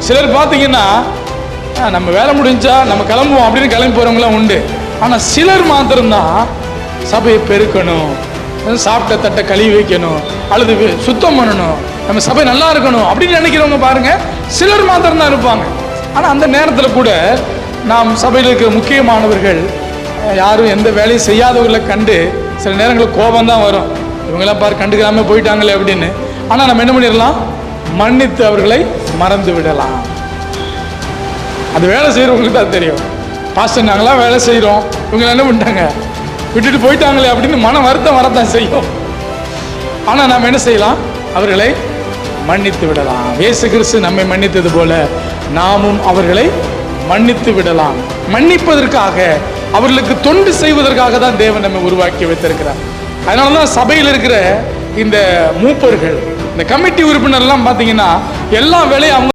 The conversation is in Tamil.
சிலர் பார்த்தீங்கன்னா நம்ம வேலை முடிஞ்சா நம்ம கிளம்புவோம் அப்படின்னு கிளம்பி போகிறவங்களாம் உண்டு. ஆனால் சிலர் மாத்திரம்தான் சபையை பெருக்கணும், சாப்பிட்ட தட்டை கழுவி வைக்கணும், அல்லது சுத்தம் பண்ணணும், நம்ம சபை நல்லா இருக்கணும் அப்படின்னு நினைக்கிறவங்க பாருங்க, சிலர் மாத்திரம்தான் இருப்பாங்க. ஆனால் அந்த நேரத்தில் கூட நாம் சபையில் இருக்கிற முக்கியமானவர்கள் யாரும் எந்த வேலையும் செய்யாதவர்களை கண்டு சில நேரங்களில் கோபம் தான் வரும், இவங்களாம் பாரு கண்டுக்காம போயிட்டாங்களே அப்படின்னு. ஆனால் நம்ம என்ன பண்ணிடலாம், மன்னித்து அவர்களை மறந்து விடலாம். அது வேலை செய்கிறவங்களுக்கு தான் தெரியும். பாஸ்டர் நாங்களாம் வேலை செய்கிறோம், இவங்க என்ன பண்ணிட்டாங்க விட்டுட்டு போயிட்டாங்களே அப்படின்னு மன வருத்தம் வரத்தான் செய்யும். ஆனால் நாம் என்ன செய்யலாம், அவர்களை மன்னித்து விடலாம். இயேசு கிறிஸ்து நம்மை மன்னித்தது போல நாமும் அவர்களை மன்னித்து விடலாம். மன்னிப்பதற்காக, அவர்களுக்கு தொண்டு செய்வதற்காக தான் தேவன் நம்மை உருவாக்கி வைத்திருக்கிறார். அதனால தான் சபையில் இருக்கிற இந்த மூப்பர்கள், இந்த கமிட்டி உறுப்பினர்லாம் பார்த்தீங்கன்னா எல்லா வேலையும் அவங்க